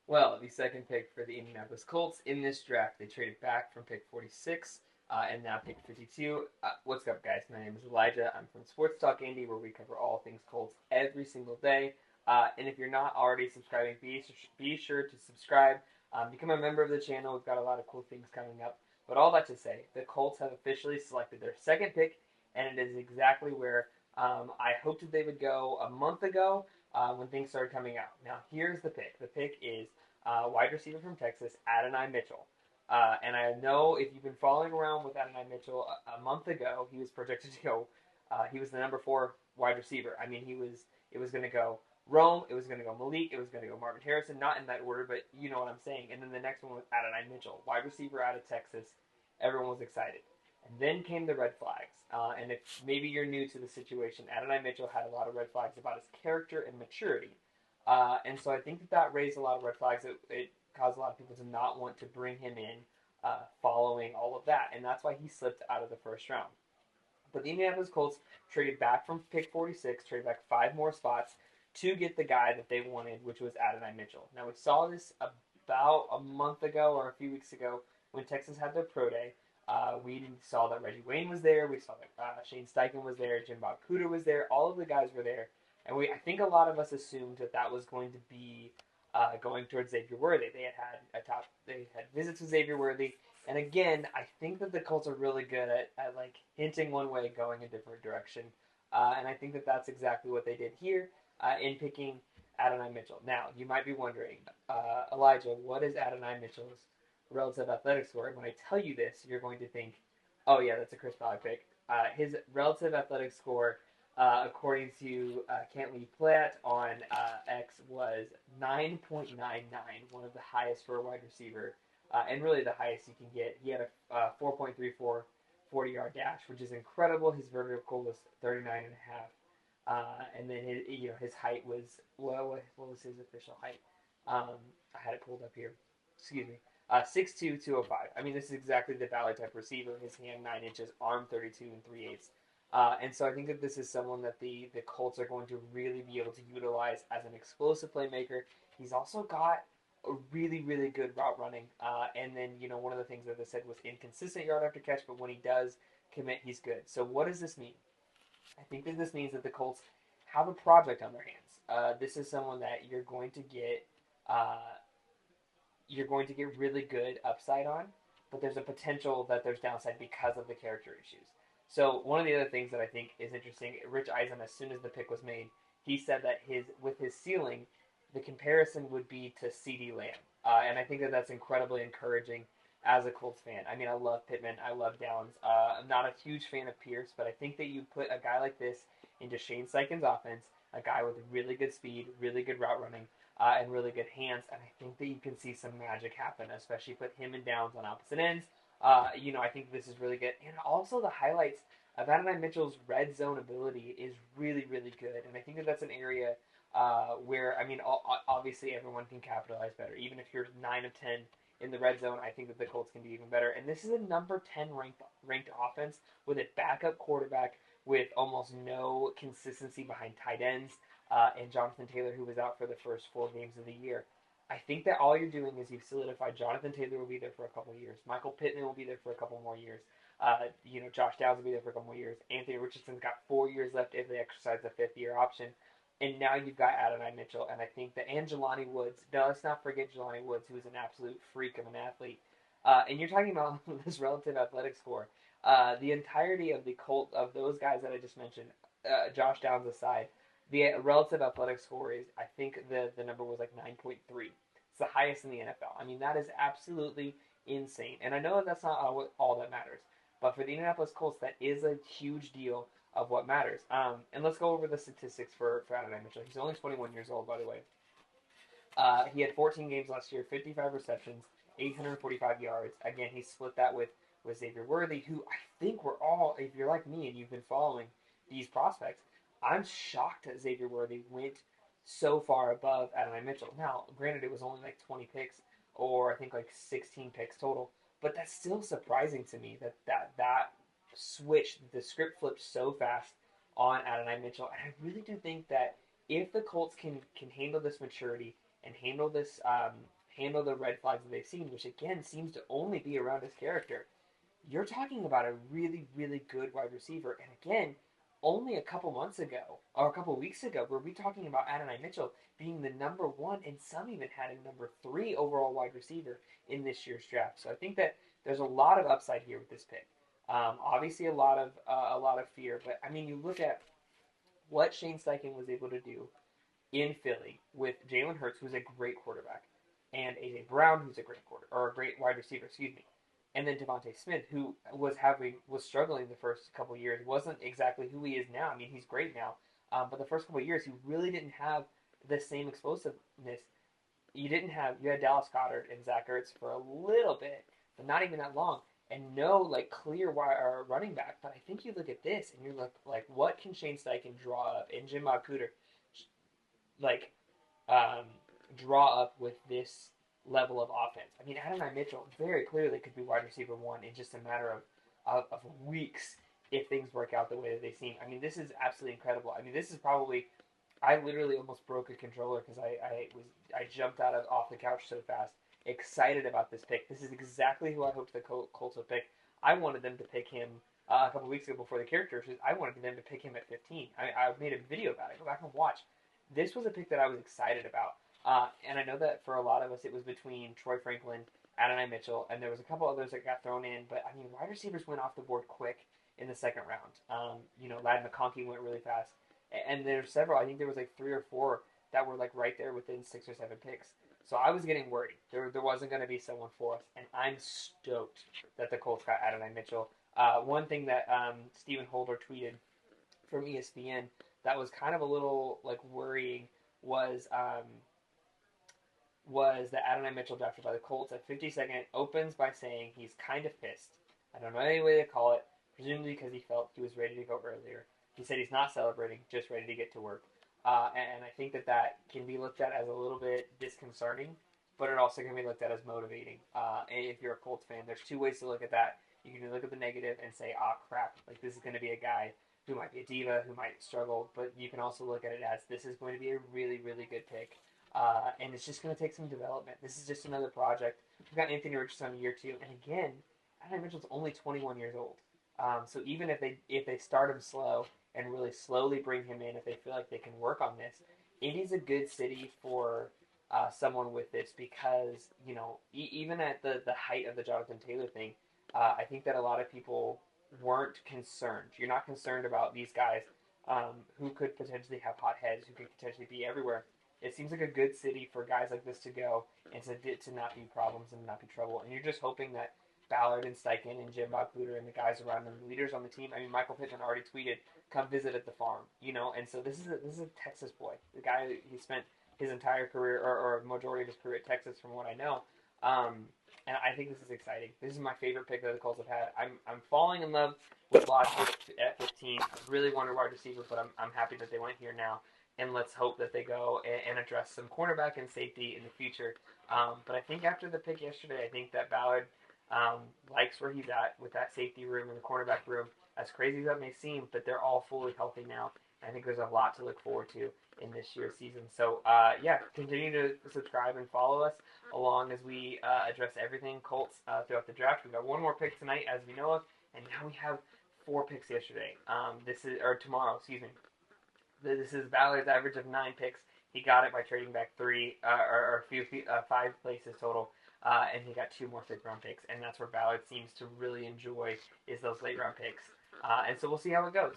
Well, the second pick for the Indianapolis Colts in this draft, they traded back from pick 46 and now pick 52. What's up, guys? My name is Elijah. I'm from Sports Talk Indy, where we cover all things Colts every single day. And if you're not already subscribing, be sure to subscribe. Become a member of the channel. We've got a lot of cool things coming up. But all that to say, the Colts have officially selected their second pick, and it is exactly where I hoped that they would go a month ago when things started coming out. Now, here's the pick. The pick is wide receiver from Texas, Adonai Mitchell. And I know if you've been following around with Adonai Mitchell a month ago, he was projected to go. He was the number 4 wide receiver. I mean, he was. It was going to go Rome. It was going to go Malik. It was going to go Marvin Harrison. Not in that order, but you know what I'm saying. And then the next one was Adonai Mitchell, wide receiver out of Texas. Everyone was excited. And then came the red flags. And if maybe you're new to the situation, Adonai Mitchell had a lot of red flags about his character and maturity. And so I think that raised a lot of red flags. It caused a lot of people to not want to bring him in following all of that. And that's why he slipped out of the first round. But the Indianapolis Colts traded back from pick 46, traded back 5 more spots to get the guy that they wanted, which was Adonai Mitchell. Now, we saw this about a month ago or a few weeks ago when Texas had their pro day. We saw that Reggie Wayne was there. We saw that Shane Steichen was there. Jim Bob Cooter was there. All of the guys were there. And I think a lot of us assumed that was going to be going towards Xavier Worthy. They had visits with Xavier Worthy. And again, I think that the Colts are really good at like hinting one way, going a different direction. And I think that that's exactly what they did here in picking Adonai Mitchell. Now, you might be wondering, Elijah, what is Adonai Mitchell's relative athletic score? And when I tell you this, you're going to think, oh yeah, that's a Chris Ballard pick. His relative athletic score, according to Cantley Platt on X, was 9.99, one of the highest for a wide receiver, and really the highest you can get. He had a 4.34 40-yard dash, which is incredible. His vertical was 39 and a half. And then his height was, well, what was his official height? I had it pulled up here. Excuse me. 6'2", 205. I mean, this is exactly the Ballard type receiver. His hand 9 inches, arm 32 and 3/8. And so I think that this is someone that the Colts are going to really be able to utilize as an explosive playmaker. He's also got a really, really good route running. And then, one of the things that they said was inconsistent yard after catch, but when he does commit, he's good. So what does this mean? I think that this means that the Colts have a project on their hands. This is someone that uh, you're going to get really good upside on, but there's a potential that there's downside because of the character issues. So one of the other things that I think is interesting, Rich Eisen, as soon as the pick was made, he said that with his ceiling, the comparison would be to CeeDee Lamb, and I think that that's incredibly encouraging as a Colts fan. I mean, I love Pittman, I love Downs. I'm not a huge fan of Pierce, but I think that you put a guy like this into Shane Steichen's offense, a guy with really good speed, really good route running, and really good hands, and I think that you can see some magic happen, especially put him and Downs on opposite ends. I think this is really good. And also the highlights of Adonai Mitchell's red zone ability is really, really good. And I think that that's an area where, I mean, obviously everyone can capitalize better. Even if you're 9 of 10 in the red zone, I think that the Colts can be even better. And this is a number 10 ranked offense with a backup quarterback with almost no consistency behind tight ends, and Jonathan Taylor, who was out for the first 4 games of the year. I think that all you're doing is you've solidified Jonathan Taylor will be there for a couple of years. Michael Pittman will be there for a couple more years. Josh Downs will be there for a couple more years. Anthony Richardson's got 4 years left if they exercise the 5th-year option. And now you've got Adonai Mitchell. And I think that, and Jelani Woods. No, let's not forget Jelani Woods, who is an absolute freak of an athlete. And you're talking about this relative athletic score. The entirety of of those guys that I just mentioned, Josh Downs aside, the relative athletic score is, I think the number was like 9.3. It's the highest in the NFL. I mean, that is absolutely insane. And I know that's not all that matters. But for the Indianapolis Colts, that is a huge deal of what matters. And let's go over the statistics for Adonai Mitchell. He's only 21 years old, by the way. He had 14 games last year, 55 receptions, 845 yards. Again, he split that with Xavier Worthy, who I think we're all, if you're like me and you've been following these prospects, I'm shocked that Xavier Worthy went so far above Adonai Mitchell. Now, granted, it was only like 20 picks, or I think like 16 picks total, but that's still surprising to me that switch, the script flipped so fast on Adonai Mitchell. And I really do think that if the Colts can handle this maturity and handle this, handle the red flags that they've seen, which again seems to only be around his character. You're talking about a really, really good wide receiver. And again, only a couple months ago, or a couple weeks ago, were we talking about Adonai Mitchell being the number one, and some even had a number three overall wide receiver in this year's draft. So I think that there's a lot of upside here with this pick. Obviously, a lot of fear, but I mean, you look at what Shane Steichen was able to do in Philly with Jalen Hurts, who's a great quarterback, and AJ Brown, who's a great or a great wide receiver, excuse me, and then Devontae Smith, who was struggling the first couple of years, wasn't exactly who he is now. I mean, he's great now, but the first couple of years, he really didn't have the same explosiveness. You had Dallas Goedert and Zach Ertz for a little bit, but not even that long, and no like clear running back. But I think you look at this and you look like, what can Shane Steichen draw up, and Jim Bob Cooter like draw up with this level of offense? I mean, Adonai Mitchell very clearly could be wide receiver one in just a matter of weeks if things work out the way that they seem. I mean, this is absolutely incredible. I mean, this is probably, I literally almost broke a controller because I jumped off the couch so fast, excited about this pick. This is exactly who I hoped the Colts would pick. I wanted them to pick him a couple weeks ago before the character. I wanted them to pick him at 15. I made a video about it. Go back and watch. This was a pick that I was excited about. And I know that for a lot of us, it was between Troy Franklin, Adonai Mitchell, and there was a couple others that got thrown in. But, I mean, wide receivers went off the board quick in the second round. Ladd McConkey went really fast. And there's several. I think there was like 3 or 4 that were like right there within 6 or 7 picks. So I was getting worried. There wasn't going to be someone for us. And I'm stoked that the Colts got Adonai Mitchell. One thing that Stephen Holder tweeted from ESPN that was kind of a little like worrying was that Adonai Mitchell, drafted by the Colts at 52nd, opens by saying he's kind of pissed. I don't know any way to call it, presumably because he felt he was ready to go earlier. He said he's not celebrating, just ready to get to work. And I think that can be looked at as a little bit disconcerting, but it also can be looked at as motivating. And if you're a Colts fan, there's 2 ways to look at that. You can look at the negative and say, crap, like this is going to be a guy who might be a diva, who might struggle, but you can also look at it as this is going to be a really, really good pick. And it's just going to take some development. This is just another project. We've got Anthony Richardson in year 2, and again, Adonai Mitchell's only 21 years old. So even if they start him slow and really slowly bring him in, if they feel like they can work on this, Indy's a good city for someone with this because, even at the height of the Jonathan Taylor thing, I think that a lot of people weren't concerned. You're not concerned about these guys who could potentially have hot heads, who could potentially be everywhere. It seems like a good city for guys like this to go and to not be problems and not be trouble. And you're just hoping that Ballard and Steichen and Jim Bob Cooter and the guys around them, the leaders on the team. I mean, Michael Pittman already tweeted, "Come visit at the farm," And so this is a Texas boy. The guy, he spent his entire career or majority of his career at Texas, from what I know. And I think this is exciting. This is my favorite pick that the Colts have had. I'm falling in love with Lockett at 15. I really wanted wide receiver, but I'm happy that they went here now. And let's hope that they go and address some cornerback and safety in the future. But I think after the pick yesterday, I think that Ballard likes where he's at with that safety room and the cornerback room. As crazy as that may seem, but they're all fully healthy now. I think there's a lot to look forward to in this year's season. So, continue to subscribe and follow us along as we address everything Colts throughout the draft. We've got one more pick tonight, as we know of, and now we have 4 picks yesterday. Tomorrow, excuse me. This is Ballard's average of 9 picks. He got it by trading back 5 places total, and he got 2 more 5th-round picks. And that's where Ballard seems to really enjoy is those late-round picks. And so we'll see how it goes.